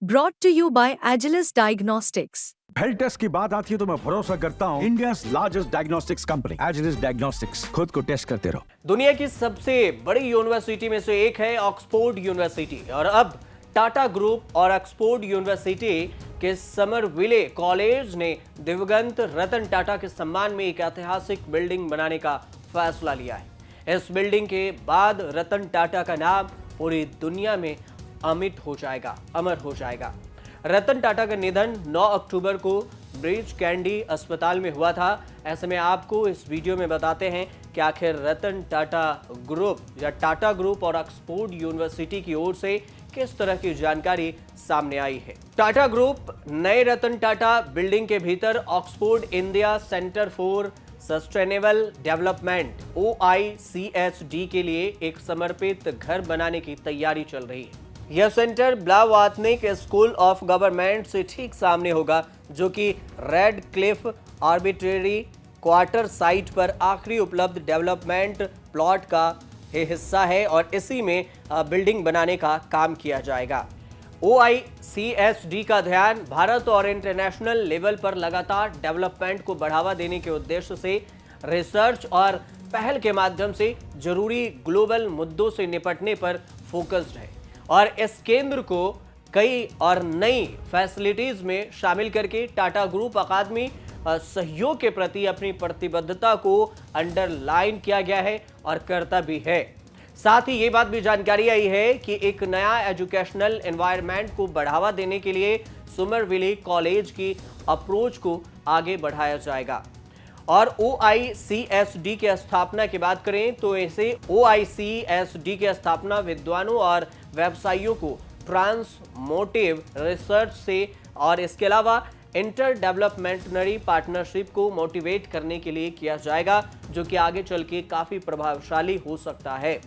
Brought to you by Agilus Diagnostics. Health test की बात आती है तो मैं भरोसा करता हूँ India's largest diagnostics company Agilus Diagnostics. खुद को टेस्ट करते रहो। दुनिया की सबसे बड़ी यूनिवर्सिटी में से एक है ऑक्सफोर्ड यूनिवर्सिटी, और अब टाटा ग्रुप और ऑक्सफोर्ड यूनिवर्सिटी के समरविले कॉलेज ने दिवंगत रतन टाटा के सम्मान में एक ऐतिहासिक बिल्डिंग बनाने का फैसला लिया है। इस बिल्डिंग के बाद रतन टाटा का नाम पूरी दुनिया में अमिट हो जाएगा, अमर हो जाएगा। रतन टाटा का निधन 9 अक्टूबर को ब्रीच कैंडी अस्पताल में हुआ था। ऐसे में आपको इस वीडियो में बताते हैं कि आखिर रतन टाटा ग्रुप या टाटा ग्रुप और ऑक्सफोर्ड यूनिवर्सिटी की ओर से किस तरह की जानकारी सामने आई है। टाटा ग्रुप नए रतन टाटा बिल्डिंग के भीतर Oxford India centre for sustainable development OICSD के लिए एक समर्पित घर बनाने की तैयारी चल रही है। यह सेंटर ब्लावात्निक स्कूल ऑफ गवर्नमेंट से ठीक सामने होगा, जो कि red Cliff arbitrary quarter site पर आखिरी उपलब्ध डेवलपमेंट प्लॉट का हिस्सा है और इसी में बिल्डिंग बनाने का काम किया जाएगा। OICSD का ध्यान भारत और इंटरनेशनल लेवल पर लगातार डेवलपमेंट को बढ़ावा देने के उद्देश्य से रिसर्च और पहल के माध्यम से जरूरी ग्लोबल मुद्दों से निपटने पर फोकस्ड है और इस केंद्र को कई और नई फैसिलिटीज में शामिल करके टाटा ग्रुप अकादमी सहयोग के प्रति अपनी प्रतिबद्धता को अंडरलाइन किया गया है और करता भी है। साथ ही ये बात भी जानकारी आई है कि एक नया एजुकेशनल एनवायरनमेंट को बढ़ावा देने के लिए समरविले कॉलेज की अप्रोच को आगे बढ़ाया जाएगा। और OICSD की स्थापना की बात करें तो इसे OICSD की स्थापना विद्वानों और व्यवसायियों को ट्रांसमोटिव रिसर्च से और इसके अलावा इंटर डेवलपमेंटरी पार्टनरशिप को मोटिवेट करने के लिए किया जाएगा, जो कि आगे चल के काफी प्रभावशाली हो सकता है।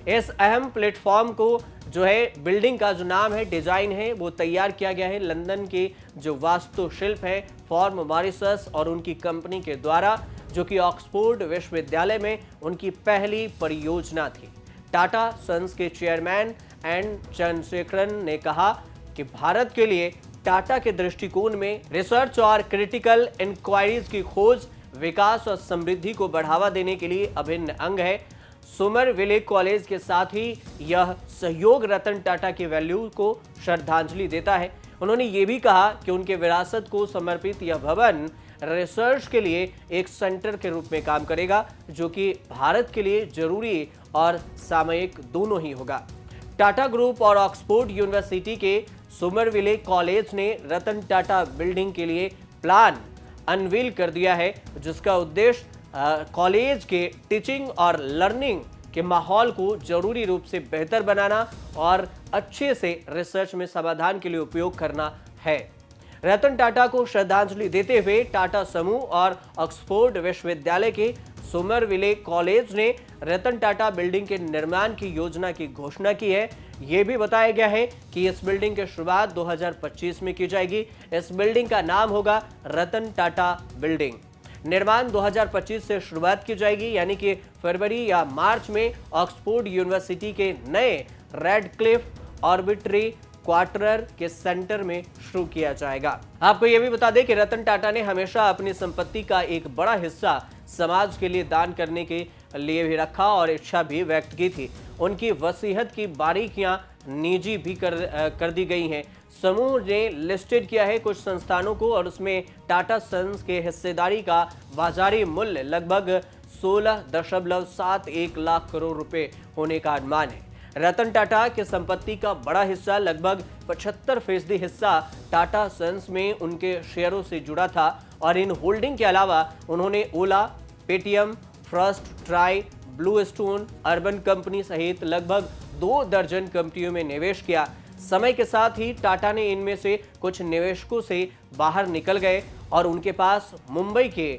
इस अहम प्लेटफॉर्म को जो है बिल्डिंग का जो नाम है, डिजाइन है, वो तैयार किया गया है लंदन के जो वास्तुशिल्प है फॉर्म मॉरिसस और उनकी कंपनी के द्वारा, जो कि ऑक्सफोर्ड विश्वविद्यालय में उनकी पहली परियोजना थी। टाटा सन्स के चेयरमैन एन चंद्रशेखरन ने कहा कि भारत के लिए टाटा के दृष्टिकोण में रिसर्च और क्रिटिकल इंक्वायरीज की खोज, विकास और समृद्धि को बढ़ावा देने के लिए अभिन्न अंग है। समरविले कॉलेज के साथ ही यह सहयोग रतन टाटा की वैल्यू को श्रद्धांजलि देता है। उन्होंने ये भी कहा कि उनके विरासत को समर्पित यह भवन रिसर्च के लिए एक सेंटर के रूप में काम करेगा, जो कि भारत के लिए जरूरी और सामयिक दोनों ही होगा। टाटा ग्रुप और ऑक्सफोर्ड यूनिवर्सिटी के समरविले कॉलेज ने रतन टाटा बिल्डिंग के लिए प्लान अनवील कर दिया है, जिसका उद्देश्य कॉलेज के टीचिंग और लर्निंग के माहौल को जरूरी रूप से बेहतर बनाना और अच्छे से रिसर्च में समाधान के लिए उपयोग करना है। रतन टाटा को श्रद्धांजलि देते हुए टाटा समूह और ऑक्सफोर्ड विश्वविद्यालय के समरविले कॉलेज ने रतन टाटा बिल्डिंग के निर्माण की योजना की घोषणा की है। यह भी बताया गया है कि इस बिल्डिंग की शुरुआत 2025 में की जाएगी। इस बिल्डिंग का नाम होगा रतन टाटा बिल्डिंग। निर्माण 2025 से शुरुआत की जाएगी, यानी कि फरवरी या मार्च में ऑक्सफोर्ड यूनिवर्सिटी के नए रेड क्लिफ आर्बिट्रेरी क्वार्टर के सेंटर में शुरू किया जाएगा। आपको यह भी बता दें कि रतन टाटा ने हमेशा अपनी संपत्ति का एक बड़ा हिस्सा समाज के लिए दान करने के लिए भी रखा और इच्छा भी व्यक्त की थी। उनकी वसीयत की बारीकियां निजी भी कर दी गई हैं। समूह ने लिस्टेड किया है कुछ संस्थानों को और उसमें टाटा सन्स के हिस्सेदारी का बाजारी मूल्य लगभग 16.71 लाख करोड़ रुपए होने का अनुमान है। रतन टाटा की संपत्ति का बड़ा हिस्सा, लगभग 75% हिस्सा टाटा सन्स में उनके शेयरों से जुड़ा था और इन होल्डिंग के अलावा उन्होंने Ola, Paytm, FirstCry, BlueStone, Urban Company सहित लगभग 2 दर्जन कंपनियों में निवेश किया। समय के साथ ही टाटा ने इनमें से कुछ निवेशकों से बाहर निकल गए और उनके पास मुंबई के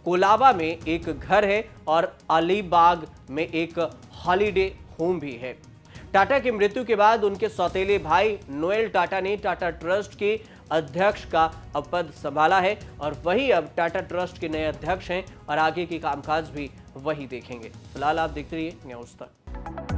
कोलाबा में एक घर है और अलीबाग में एक हॉलिडे होम भी है। टाटा की मृत्यु के बाद उनके सौतेले भाई नोएल टाटा ने टाटा ट्रस्ट के अध्यक्ष का पद संभाला है और वही अब टाटा ट्रस्ट के नए अध्यक्ष हैं और आगे की कामकाज भी वही देखेंगे। फिलहाल आप देखते रहिए न्यूज़ तक।